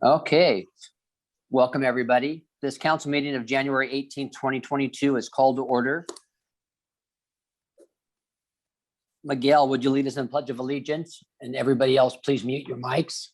Okay, welcome everybody. This council meeting of January 18th, 2022 is called to order. Miguel, would you lead us in Pledge of Allegiance? And everybody else, please mute your mics.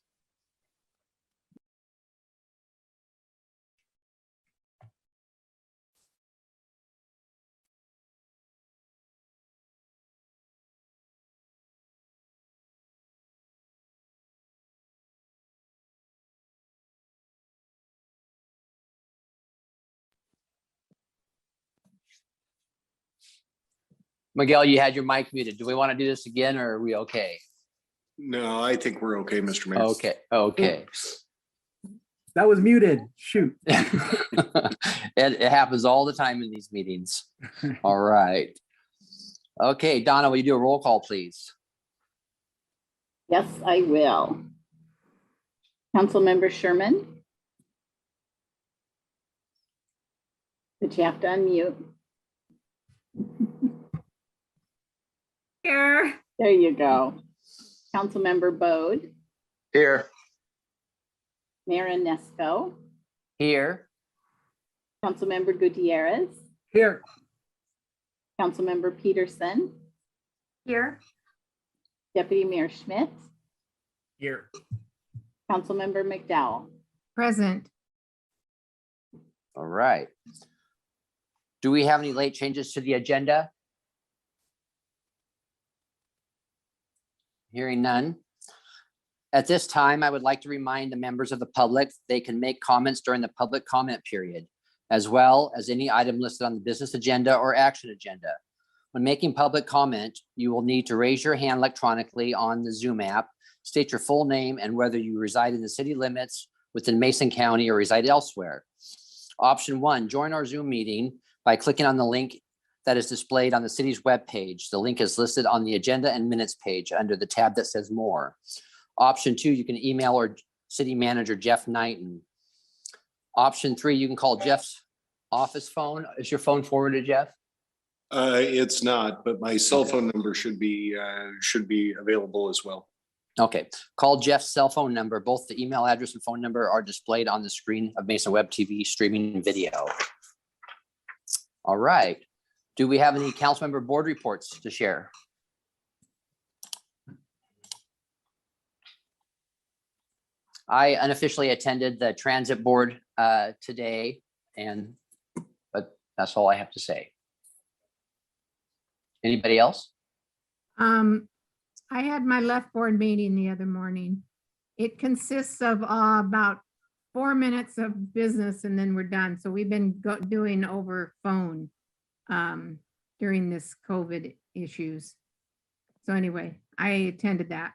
Miguel, you had your mic muted. Do we want to do this again or are we okay? No, I think we're okay, Mr. Mayor. Okay. That was muted. Shoot. It happens all the time in these meetings. All right. Okay, Donna, will you do a roll call, please? Yes, I will. Councilmember Sherman. But you have to unmute. Here. There you go. Councilmember Bode. Here. Mayor Inesco. Here. Councilmember Gutierrez. Here. Councilmember Peterson. Here. Deputy Mayor Schmidt. Here. Councilmember McDowell. Present. All right. Do we have any late changes to the agenda? Hearing none. At this time, I would like to remind the members of the public they can make comments during the public comment period, as well as any item listed on the business agenda or action agenda. When making public comment, you will need to raise your hand electronically on the Zoom app, state your full name and whether you reside in the city limits within Mason County or reside elsewhere. Option 1, join our Zoom meeting by clicking on the link that is displayed on the city's webpage. The link is listed on the agenda and minutes page under the tab that says more. Option 2, you can email our city manager, Jeff Knighton. Option 3, you can call Jeff's office phone. Is your phone forwarded, Jeff? It's not, but my cell phone number should be available as well. Okay, call Jeff's cell phone number. Both the email address and phone number are displayed on the screen of Mason Web TV streaming video. All right. Do we have any council member board reports to share? I unofficially attended the transit board today, but that's all I have to say. Anybody else? I had my left board meeting the other morning. It consists of about 4 minutes of business and then we're done. So we've been doing over phone during this COVID issues. So anyway, I attended that.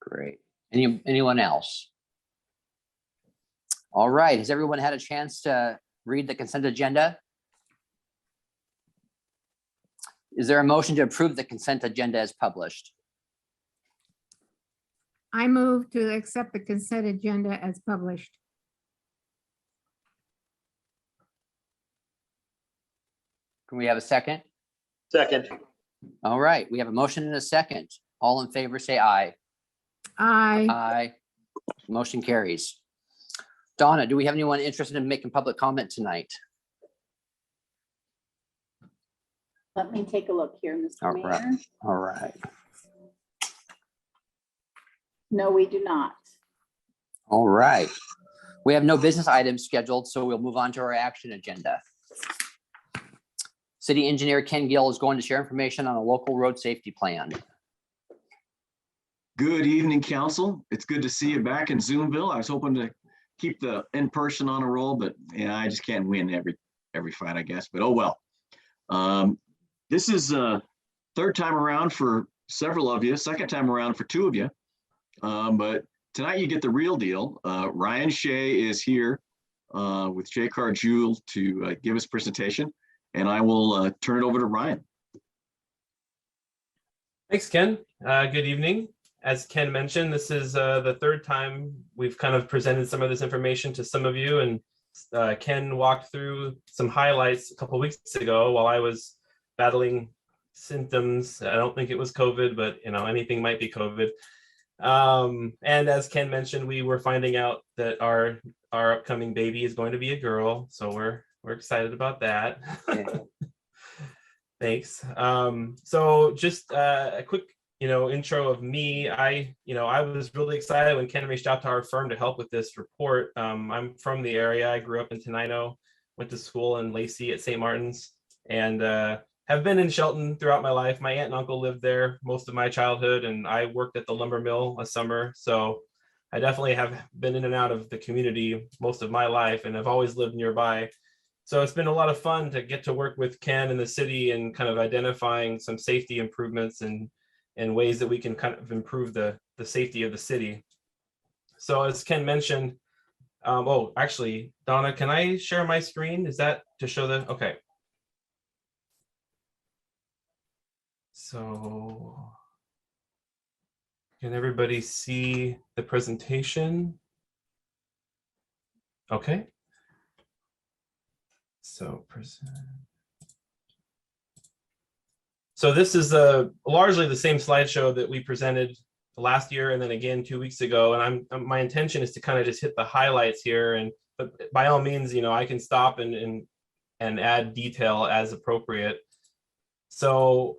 Great. Anyone else? All right. Has everyone had a chance to read the consent agenda? Is there a motion to approve the consent agenda as published? I move to accept the consent agenda as published. Can we have a second? Second. All right. We have a motion and a second. All in favor, say aye. Aye. Aye. Motion carries. Donna, do we have anyone interested in making public comment tonight? Let me take a look here, Mr. All Mayor. right. All right. No, we do not. All right. We have no business items scheduled, so we'll move on to our action agenda. City Engineer Ken Gill is going to share information on a local road safety plan. Good evening, council. It's good to see you back in Zoomville. I was hoping to keep the in-person on a roll, but yeah, I just can't win every fight, I guess, but oh well. This is third time around for several of you, second time around for 2 of you. But tonight you get the real deal. Ryan Shea is here with J. Carr Jewell to give his presentation, and I will turn it over to Ryan. Thanks, Ken. Good evening. As Ken mentioned, this is the third time we've kind of presented some of this information to some of you, and Ken walked through some highlights a couple of weeks ago while I was battling symptoms. I don't think it was COVID, but you know, anything might be COVID. And as Ken mentioned, we were finding out that our upcoming baby is going to be a girl, so we're excited about that. Yeah. Thanks. So just a quick, intro of me. I was really excited when Ken reached out to our firm to help with this report. I'm from the area. I grew up in Tenino, went to school in Lacey at St. Martin's, and have been in Shelton throughout my life. My aunt and uncle lived there most of my childhood, and I worked at the lumber mill a summer. So I definitely have been in and out of the community most of my life, and I've always lived nearby. So it's been a lot of fun to get to work with Ken in the city and kind of identifying some safety improvements and ways that we can kind of improve the safety of the city. So as Ken mentioned, oh, actually, Donna, can I share my screen? Is that to show the, okay. So can everybody see the presentation? Okay. So this is largely the same slideshow that we presented last year and then again 2 weeks ago. And my intention is to kind of just hit the highlights here. But by all means, I can stop and add detail as appropriate. So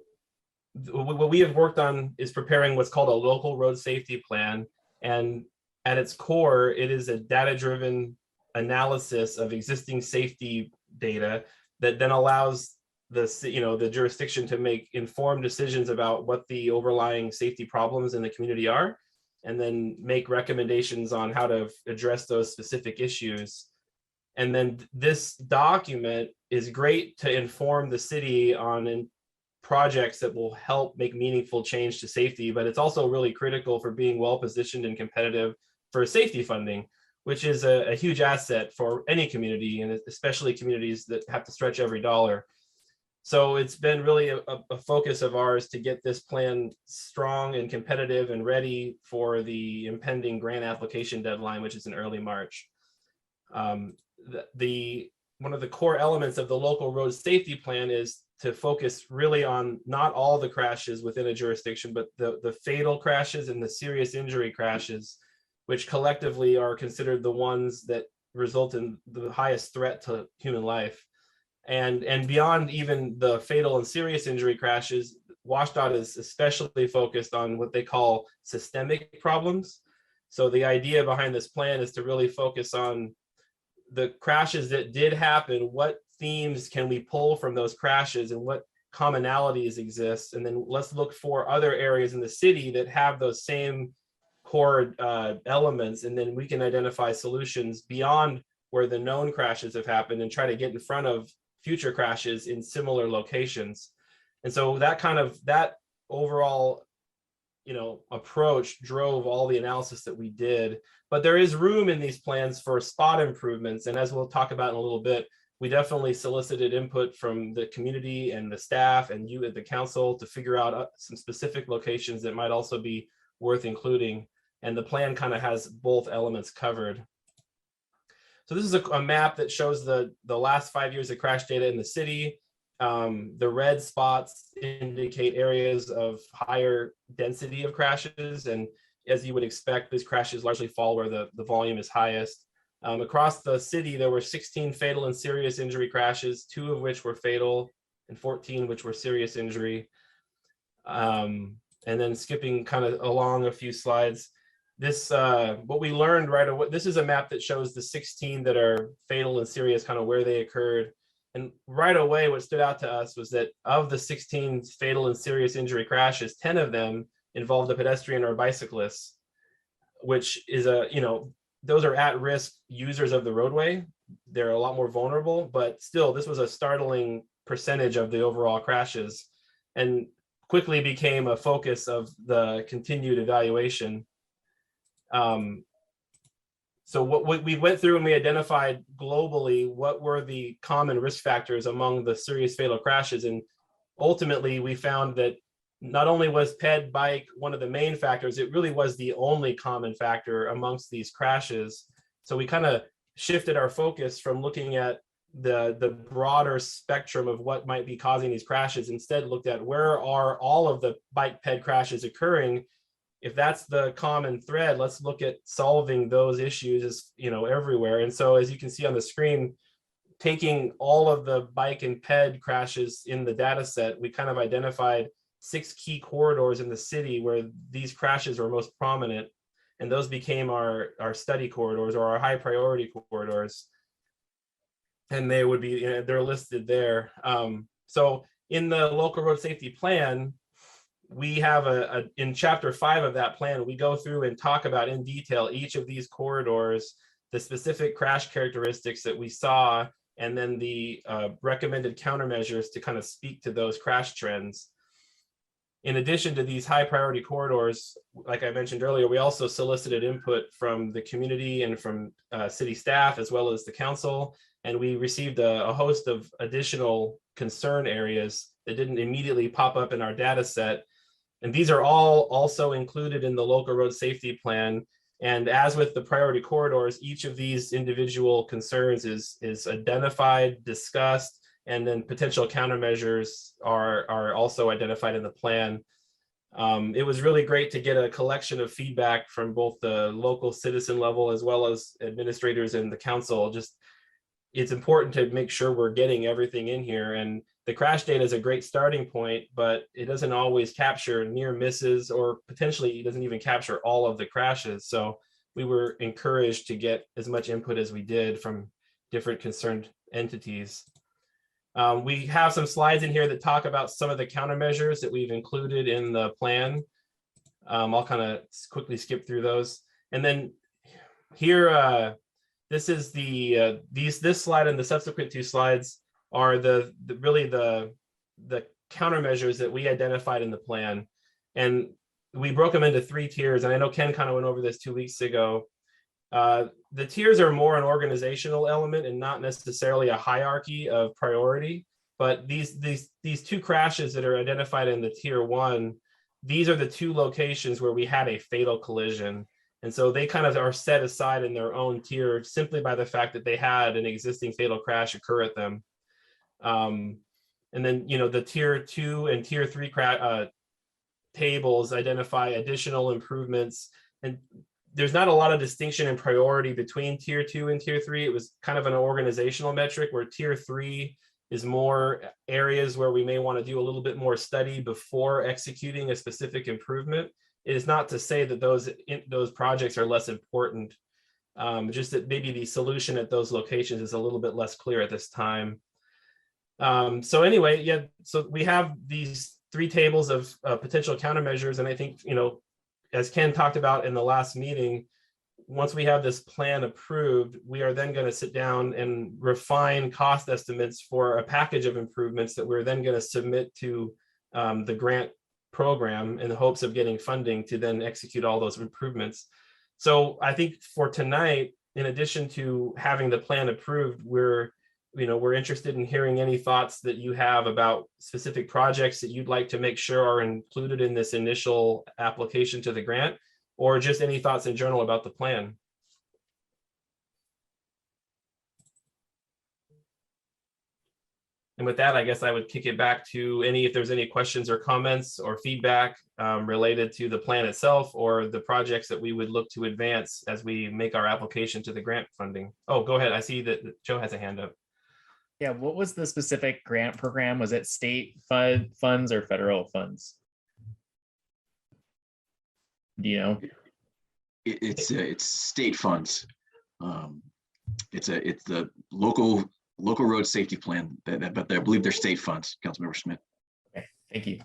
what we have worked on is preparing what's called a local road safety plan. And at its core, it is a data-driven analysis of existing safety data that then allows the jurisdiction to make informed decisions about what the overlying safety problems in the community are, and then make recommendations on how to address those specific issues. And then this document is great to inform the city on projects that will help make meaningful change to safety, but it's also really critical for being well positioned and competitive for safety funding, which is a huge asset for any community, and especially communities that have to stretch every dollar. So it's been really a focus of ours to get this plan strong and competitive and ready for the impending grant application deadline, which is in early March. One of the core elements of the local road safety plan is to focus really on not all the crashes within a jurisdiction, but the fatal crashes and the serious injury crashes, which collectively are considered the ones that result in the highest threat to human life. And beyond even the fatal and serious injury crashes, WSDOT is especially focused on what they call systemic problems. So the idea behind this plan is to really focus on the crashes that did happen, what themes can we pull from those crashes and what commonalities exist, and then let's look for other areas in the city that have those same core elements, and then we can identify solutions beyond where the known crashes have happened and try to get in front of future crashes in similar locations. And so that overall approach drove all the analysis that we did. But there is room in these plans for spot improvements, and as we'll talk about in a little bit, we definitely solicited input from the community and the staff and you at the council to figure out some specific locations that might also be worth including, and the plan kind of has both elements covered. So this is a map that shows the last 5 years of crash data in the city. The red spots indicate areas of higher density of crashes, and as you would expect, these crashes largely fall where the volume is highest. Across the city, there were 16 fatal and serious injury crashes, 2 of which were fatal and 14 which were serious injury. And then skipping kind of along a few slides, this what we learned right away, this is a map that shows the 16 that are fatal and serious, kind of where they occurred. And right away, what stood out to us was that of the 16 fatal and serious injury crashes, 10 of them involved a pedestrian or a bicyclist, which is those are at-risk users of the roadway. They're a lot more vulnerable, but still, this was a startling percentage of the overall crashes and quickly became a focus of the continued evaluation. So what we went through and we identified globally what were the common risk factors among the serious fatal crashes. And ultimately, we found that not only was ped bike one of the main factors, it really was the only common factor amongst these crashes. So we kind of shifted our focus from looking at the broader spectrum of what might be causing these crashes, instead looked at where are all of the bike ped crashes occurring, if that's the common thread, let's look at solving those issues, everywhere. And so as you can see on the screen, taking all of the bike and ped crashes in the data set, we kind of identified 6 key corridors in the city where these crashes were most prominent. And those became our study corridors, or our high priority corridors. And they would be, they're listed there. So in the local road safety plan, we have in chapter 5 of that plan, we go through and talk about in detail each of these corridors, the specific crash characteristics that we saw, and then the recommended countermeasures to kind of speak to those crash trends. In addition to these high priority corridors, like I mentioned earlier, we also solicited input from the community and from city staff, as well as the council. And we received a host of additional concern areas that didn't immediately pop up in our data set. And these are all also included in the local road safety plan. And as with the priority corridors, each of these individual concerns is identified, discussed, and then potential countermeasures are also identified in the plan. It was really great to get a collection of feedback from both the local citizen level as well as administrators and the council. Just, it's important to make sure we're getting everything in here. And the crash data is a great starting point, but it doesn't always capture near misses, or potentially it doesn't even capture all of the crashes. So we were encouraged to get as much input as we did from different concerned entities. We have some slides in here that talk about some of the countermeasures that we've included in the plan. I'll kind of quickly skip through those. And then here, this is this slide and the subsequent 2 slides are really the countermeasures that we identified in the plan. And we broke them into 3 tiers. And I know Ken kind of went over this 2 weeks ago. The tiers are more an organizational element and not necessarily a hierarchy of priority. But these 2 crashes that are identified in the tier 1, these are the 2 locations where we had a fatal collision. And so they kind of are set aside in their own tier simply by the fact that they had an existing fatal crash occur at them. And then, the tier 2 and tier 3 tables identify additional improvements. And there's not a lot of distinction in priority between tier 2 and tier 3. It was kind of an organizational metric, where tier 3 is more areas where we may want to do a little bit more study before executing a specific improvement. It is not to say that those projects are less important, just that maybe the solution at those locations is a little bit less clear at this time. So anyway, yeah, so we have these 3 tables of potential countermeasures. And I think, as Ken talked about in the last meeting, once we have this plan approved, we are then going to sit down and refine cost estimates for a package of improvements that we're then going to submit to the grant program in the hopes of getting funding to then execute all those improvements. So I think for tonight, in addition to having the plan approved, we're interested in hearing any thoughts that you have about specific projects that you'd like to make sure are included in this initial application to the grant, or just any thoughts in general about the plan. And with that, I guess I would kick it back to if there's any questions or comments or feedback related to the plan itself, or the projects that we would look to advance as we make our application to the grant funding. Oh, go ahead. I see that Joe has a hand up. Yeah, what was the specific grant program? Was it state funds or federal funds? Do you know? It's state funds. It's the local road safety plan, but I believe they're state funds, Councilmember Smith. Okay, thank you.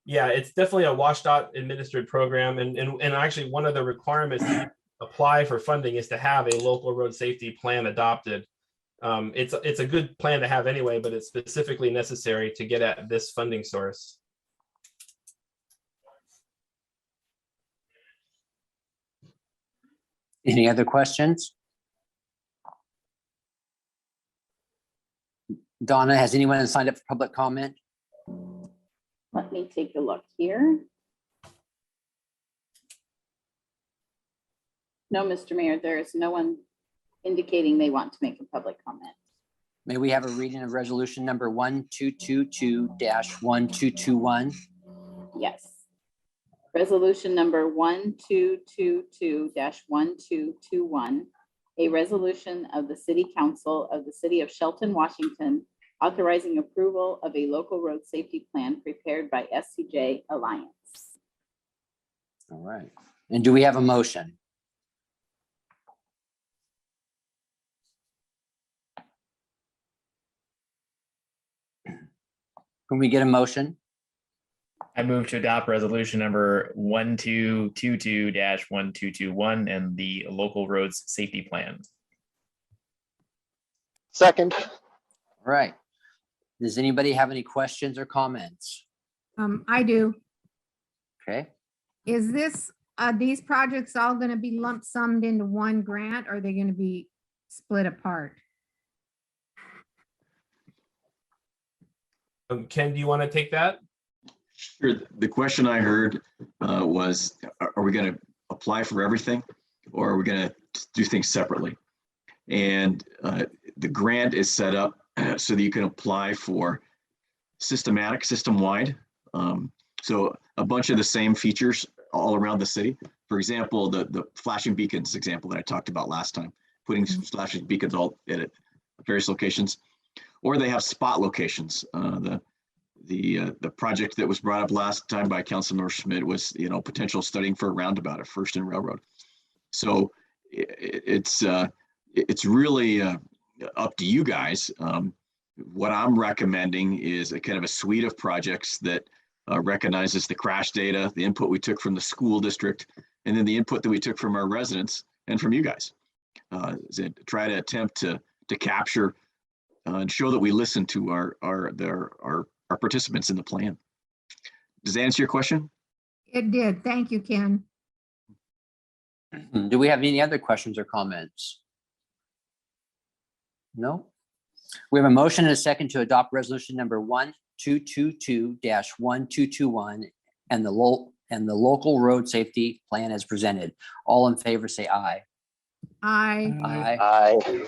Yeah, it's definitely a WashDOT administered program, and actually one of the requirements to apply for funding is to have a local road safety plan adopted. It's a good plan to have anyway, but it's specifically necessary to get at this funding source. Any other questions? Donna, has anyone signed up for public comment? Let me take a look here. No, Mr. Mayor, there is no one indicating they want to make a public comment. May we have a reading of resolution number 1222-1221? Yes. Resolution number 1222-1221, a resolution of the City Council of the City of Shelton, Washington, authorizing approval of a local road safety plan prepared by SCJ Alliance. All right. And do we have a motion? Can we get a motion? I move to adopt resolution number 1222-1221 and the local roads safety plan. Second. All right. Does anybody have any questions or comments? I do. Okay. Is this, these projects all gonna be lump summed into one grant, or are they gonna be split apart? Ken, do you want to take that? Sure. The question I heard was, are we going to apply for everything or are we going to do things separately? And the grant is set up so that you can apply for system-wide. So a bunch of the same features all around the city. For example, the flashing beacons example that I talked about last time, putting flashing beacons all at various locations. Or they have spot locations. The project that was brought up last time by Councilmember Schmidt was, potential studying for a roundabout at First and Railroad. So it's really up to you guys. What I'm recommending is a kind of a suite of projects that recognizes the crash data, the input we took from the school district, and then the input that we took from our residents and from you guys. Try to attempt to capture and show that we listen to our participants in the plan. Does that answer your question? It did. Thank you, Ken. Do we have any other questions or comments? No? We have a motion and a second to adopt resolution number 1222-1221 and the local road safety plan as presented. All in favor, say aye. Aye. Aye.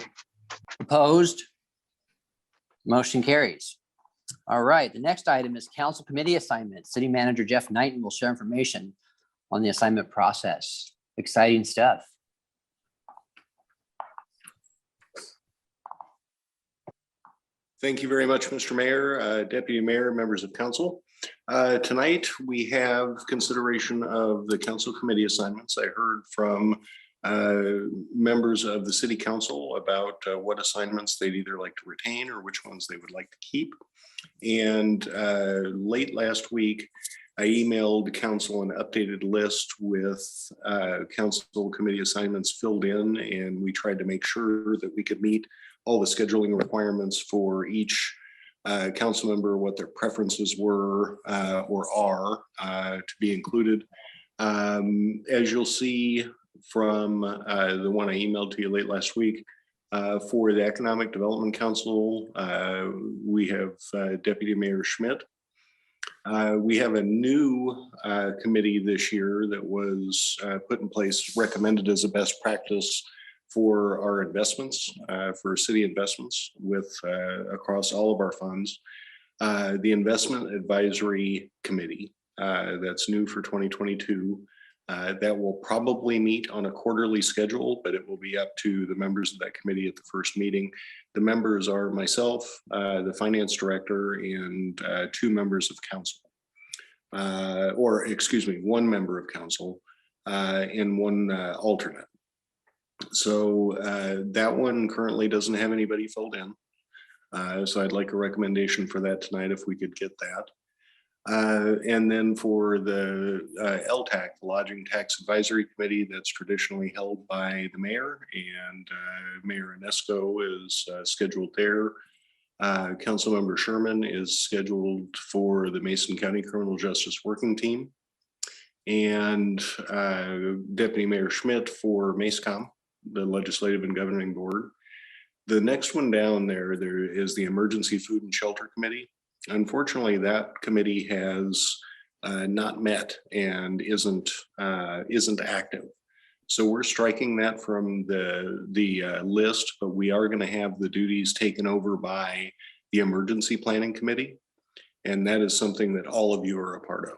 Opposed? Motion carries. All right, the next item is council committee assignment. City Manager Jeff Knighton will share information on the assignment process. Exciting stuff. Thank you very much, Mr. Mayor, Deputy Mayor, members of council. Tonight, we have consideration of the council committee assignments. I heard from members of the city council about what assignments they'd either like to retain or which ones they would like to keep. And late last week, I emailed council an updated list with council committee assignments filled in, and we tried to make sure that we could meet all the scheduling requirements for each council member, what their preferences were or are to be included. As you'll see from the one I emailed to you late last week, for the Economic Development Council, we have Deputy Mayor Schmidt. We have a new committee this year that was put in place, recommended as a best practice for our investments, for city investments with across all of our funds. The Investment Advisory Committee, that's new for 2022. That will probably meet on a quarterly schedule, but it will be up to the members of that committee at the first meeting. The members are myself, the finance director, and two members of council. Or excuse me, one member of council and one alternate. So that one currently doesn't have anybody filled in. So I'd like a recommendation for that tonight if we could get that. And then for the LTAC, the Lodging Tax Advisory Committee, that's traditionally held by the mayor, and Mayor Inesco is scheduled there. Councilmember Sherman is scheduled for the Mason County Criminal Justice Working Team, and Deputy Mayor Schmidt for MACECOM, the Legislative and Governing Board. The next one down there is the Emergency Food and Shelter Committee. Unfortunately, that committee has not met and isn't active. So we're striking that from the list, but we are going to have the duties taken over by the Emergency Planning Committee. And that is something that all of you are a part of.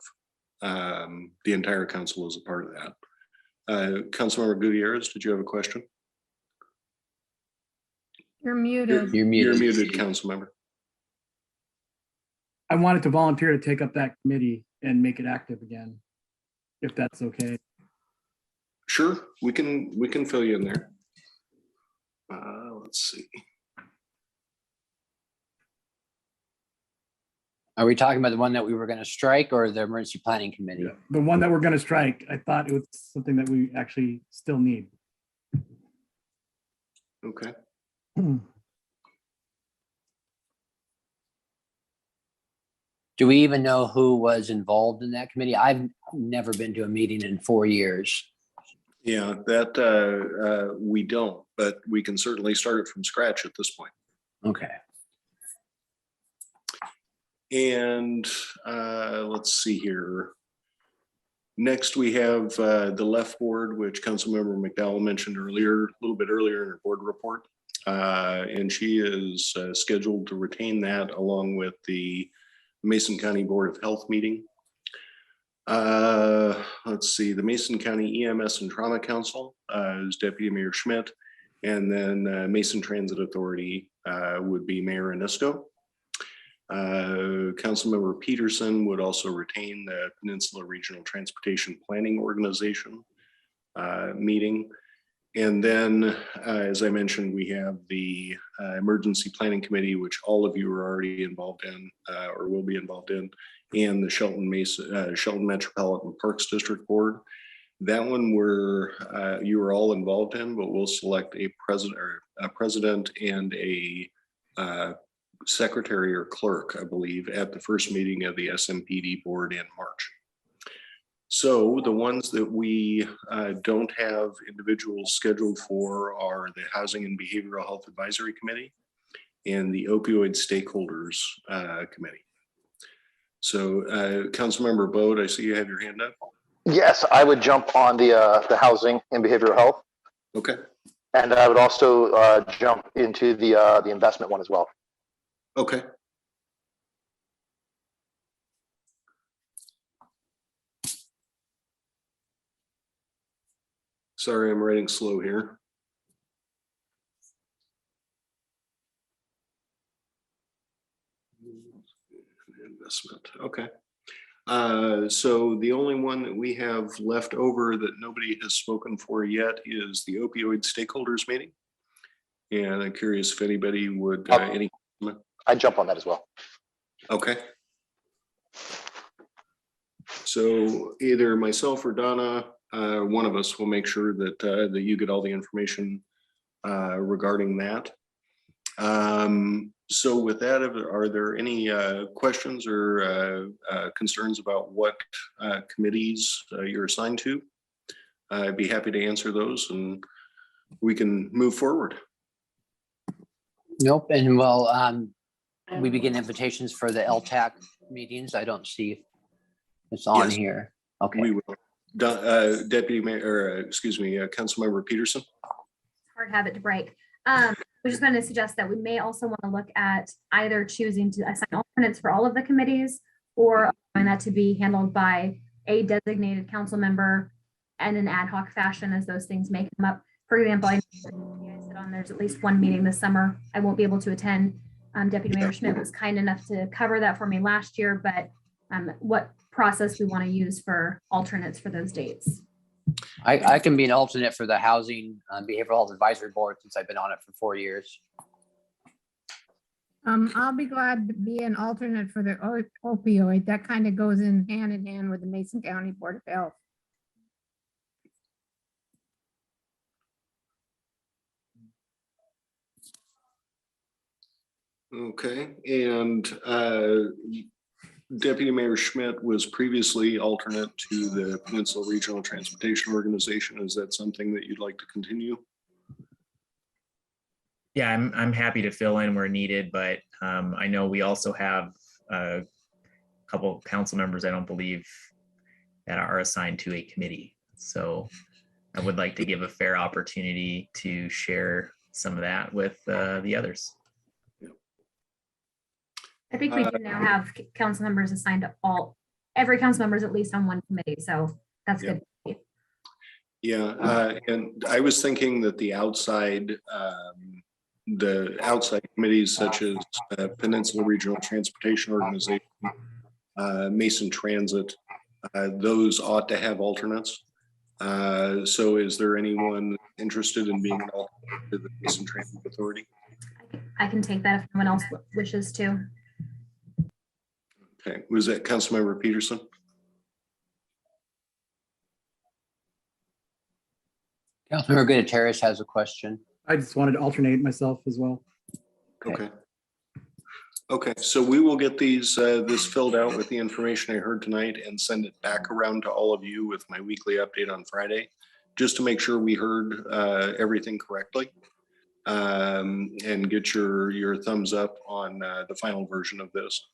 the entire council is a part of that. Councilmember Gutierrez, did you have a question? You're muted. You're You're muted. muted, council member. I wanted to volunteer to take up that committee and make it active again, if that's okay. Sure, we can fill you in there. Let's see. Are we talking about the one that we were going to strike or the emergency planning committee? The one that we're going to strike, I thought it was something that we actually still need. Okay. Do we even know who was involved in that committee? I've never been to a meeting in 4 years. Yeah, that we don't, but we can certainly start it from scratch at this point. Okay. And let's see here. Next, we have the left board, which Councilmember McDowell mentioned earlier, a little bit earlier in her board report. And she is scheduled to retain that along with the Mason County Board of Health meeting. Let's see, the Mason County EMS and Trauma Council is Deputy Mayor Schmidt. And then Mason Transit Authority would be Mayor Anisco. Councilmember Peterson would also retain the Peninsula Regional Transportation Planning Organization meeting. And then, as I mentioned, we have the Emergency Planning Committee, which all of you are already involved in or will be involved in, and the Shelton Metropolitan Parks District Board. That one you are all involved in, but we'll select a president and a secretary or clerk, I believe, at the first meeting of the SMPD board in March. So the ones that we don't have individuals scheduled for are the Housing and Behavioral Health Advisory Committee and the Opioid Stakeholders Committee. So Councilmember Bode, I see you have your hand up. Yes, I would jump on the housing and behavioral health, Okay. and I would also jump into the investment one as well. Okay. Sorry, I'm writing slow here. Investment, okay. So the only one that we have left over that nobody has spoken for yet is the opioid stakeholders meeting. And I'm curious if anybody would, I'd jump on that as well. okay. So either myself or Donna, one of us will make sure that that you get all the information regarding that. So with that, are there any questions or concerns about what committees you're assigned to? I'd be happy to answer those and we can move forward. Nope. And well, we begin invitations for the LTAC meetings. I don't see if it's on Yes. here. Okay. We will. Deputy Mayor, or excuse me, Councilmember Peterson. Hard habit to break. We're just going to suggest that we may also want to look at either choosing to assign alternates for all of the committees or allowing that to be handled by a designated council member and an ad hoc fashion as those things may come up. For example, I sit on there's at least one meeting this summer I won't be able to attend. Deputy Mayor Schmidt was kind enough to cover that for me last year, but what process we want to use for alternates for those dates. I can be an alternate for the Housing Behavioral Health Advisory Board since I've been on it for 4 years. I'll be glad to be an alternate for the opioid. That kind of goes in hand with the Mason County Board of Health. Okay, and Deputy Mayor Schmidt was previously alternate to the Peninsula Regional Transportation Organization. Is that something that you'd like to continue? Yeah, I'm happy to fill in where needed, but I know we also have a couple council members I don't believe that are assigned to a committee. So I would like to give a fair opportunity to share some of that with the others. I think we do now have council members assigned to all every council member is at least on one committee, so that's Yeah. good. Yeah, and I was thinking that the outside committees such as Peninsula Regional Transportation Organization, Mason Transit, those ought to have alternates. So is there anyone interested in being an alternate to the Mason Transit Authority? I can take that if someone else wishes to. Okay, was that Councilmember Peterson? Councilmember Gutierrez has a question. I just wanted to alternate myself as well. Okay. Okay, so we will get these, this filled out with the information I heard tonight and send it back around to all of you with my weekly update on Friday, just to make sure we heard everything correctly. And get your thumbs up on the final version of this.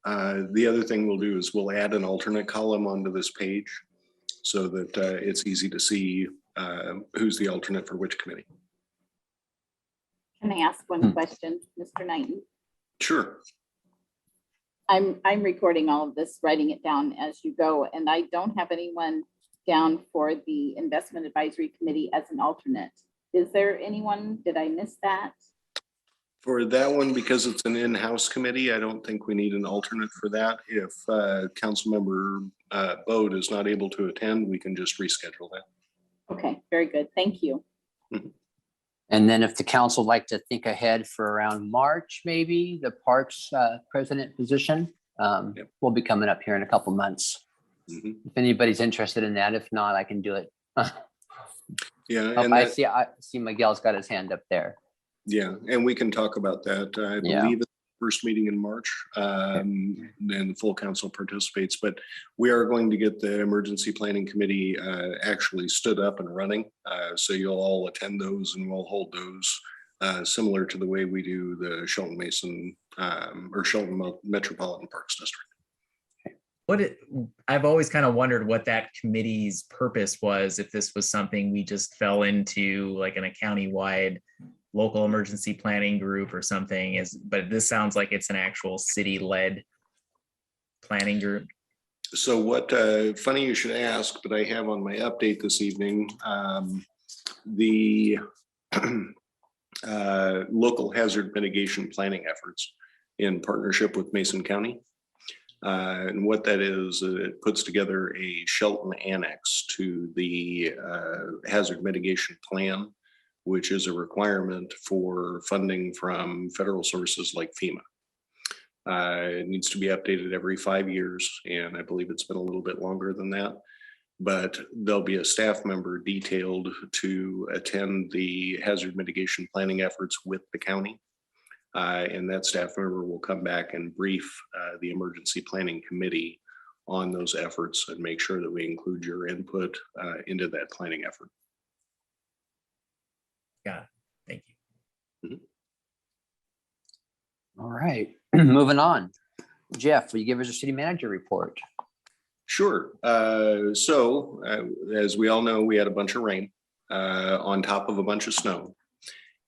The other thing we'll do is we'll add an alternate column onto this page so that it's easy to see who's the alternate for which committee. Can I ask one question, Mr. Knighton? Sure. I'm recording all of this, writing it down as you go, and I don't have anyone down for the Investment Advisory Committee as an alternate. Is there anyone? Did I miss that? For that one, because it's an in-house committee, I don't think we need an alternate for that. If Councilmember Bode is not able to attend, we can just reschedule that. Okay, very good. Thank you. And then if the council would like to think ahead for around March, maybe the Parks president position will be coming up here in a couple months. If anybody's interested in that, if not, I can do it. Yeah, Oh, and I that, see Miguel's got his hand up there. yeah, and we can talk about that. I Yeah. believe it's the first meeting in March, and the full council participates, but we are going to get the emergency planning committee actually stood up and running. So you'll all attend those and we'll hold those similar to the way we do the Shelton Mason or Shelton Metropolitan Parks District. I've always kind of wondered what that committee's purpose was, if this was something we just fell into like in a county-wide local emergency planning group or something, but this sounds like it's an actual city-led planning group. So what, funny you should ask, but I have on my update this evening, the local hazard mitigation planning efforts in partnership with Mason County. And what that is, it puts together a Shelton annex to the hazard mitigation plan, which is a requirement for funding from federal sources like FEMA. It needs to be updated every 5 years, and I believe it's been a little bit longer than that. But there'll be a staff member detailed to attend the hazard mitigation planning efforts with the county. And that staff member will come back and brief the emergency planning committee on those efforts and make sure that we include your input into that planning effort. Got it. Thank you. All right, moving on. Jeff, will you give us your city manager report? Sure. So as we all know, we had a bunch of rain on top of a bunch of snow.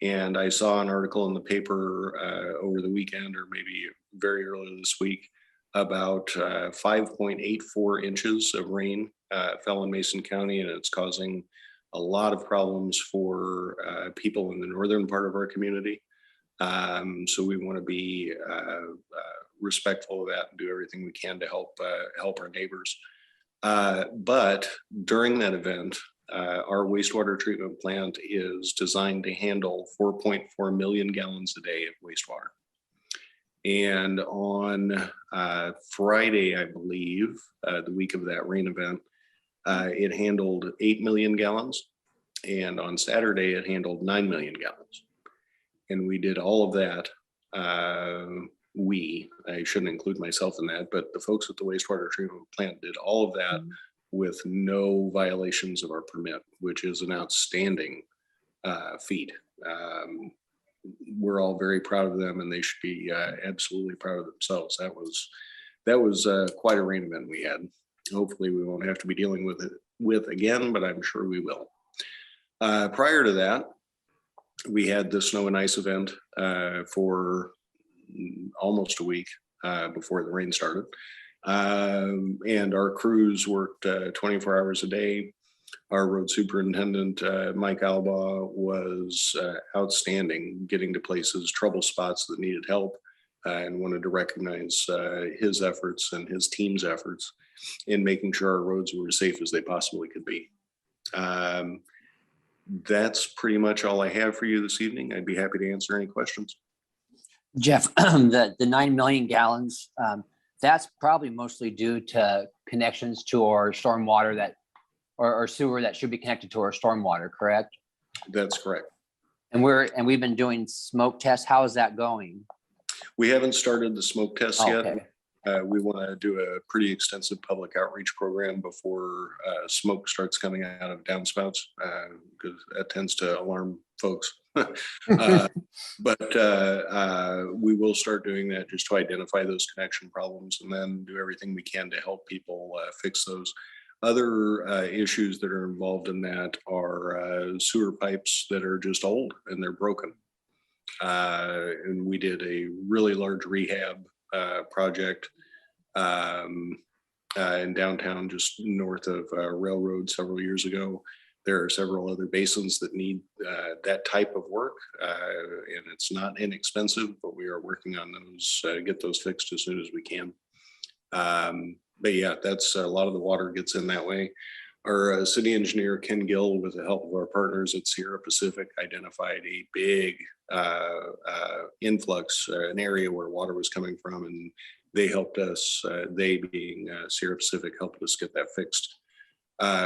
And I saw an article in the paper over the weekend, or maybe very early this week, about 5.84 inches of rain fell in Mason County, and it's causing a lot of problems for people in the northern part of our community. So we want to be respectful of that and do everything we can to help our neighbors. But during that event, our wastewater treatment plant is designed to handle 4.4 million gallons a day of wastewater. And on Friday, I believe, the week of that rain event, it handled 8 million gallons. And on Saturday, it handled 9 million gallons. And we did all of that. I shouldn't include myself in that, but the folks at the wastewater treatment plant did all of that with no violations of our permit, which is an outstanding feat. We're all very proud of them, and they should be absolutely proud of themselves. That was quite a rain event we had. Hopefully we won't have to be dealing with again, but I'm sure we will. Prior to that, we had the snow and ice event for almost a week before the rain started. And our crews worked 24 hours a day. Our road superintendent, Mike Alba, was outstanding, getting to places, trouble spots that needed help, and wanted to recognize his efforts and his team's efforts in making sure our roads were as safe as they possibly could be. That's pretty much all I have for you this evening. I'd be happy to answer any questions. Jeff, the 9 million gallons, that's probably mostly due to connections to our stormwater that, or sewer that should be connected to our stormwater, correct? That's correct. And we've been doing smoke tests. How is that going? We haven't started the smoke tests yet. Okay. We want to do a pretty extensive public outreach program before smoke starts coming out of downspouts, because that tends to alarm folks. But we will start doing that just to identify those connection problems and then do everything we can to help people fix those. Other issues that are involved in that are sewer pipes that are just old and they're broken. And we did a really large rehab project in downtown, just north of Railroad several years ago. There are several other basins that need that type of work, and it's not inexpensive, but we are working on those, get those fixed as soon as we can. But yeah, that's a lot of the water gets in that way. Our city engineer, Ken Gill, with the help of our partners at Sierra Pacific, identified a big influx, an area where water was coming from, and they helped us, they being Sierra Pacific, helped us get that fixed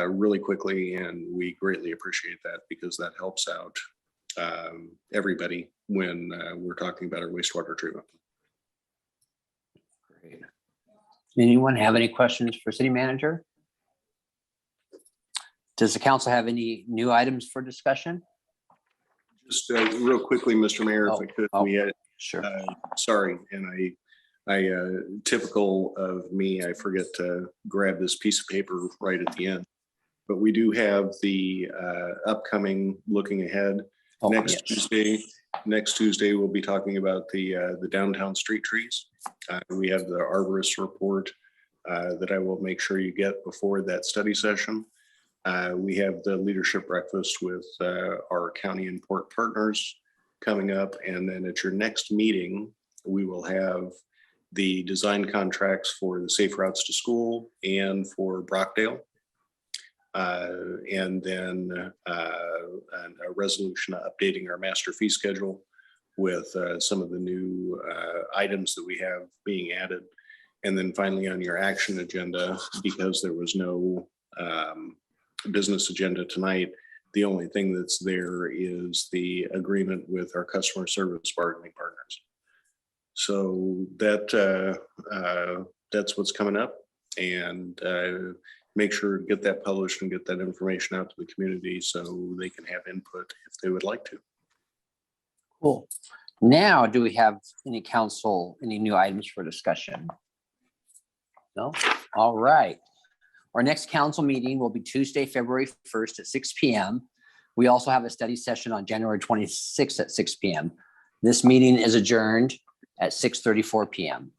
really quickly, and we greatly appreciate that because that helps out everybody when we're talking about our wastewater treatment. Great. Anyone have any questions for city manager? Does the council have any new items for discussion? Just real quickly, Mr. Mayor, if I could, we had, Sure. sorry, and I typical of me, I forget to grab this piece of paper right at the end. But we do have the upcoming looking ahead next Tuesday. Next Tuesday, we'll be talking about the downtown street trees. We have the arborist report that I will make sure you get before that study session. We have the leadership breakfast with our county and port partners coming up. And then at your next meeting, we will have the design contracts for the safe routes to school and for Brockdale. And then a resolution updating our master fee schedule with some of the new items that we have being added. And then finally on your action agenda, because there was no business agenda tonight, the only thing that's there is the agreement with our customer service bargaining partners. So that that's what's coming up, and make sure to get that published and get that information out to the community so they can have input if they would like to. Cool. Now, do we have any new items for discussion? No? All right. Our next council meeting will be Tuesday, February 1st at 6 p.m. We also have a study session on January 26th at 6 p.m. This meeting is adjourned at 6:34 p.m.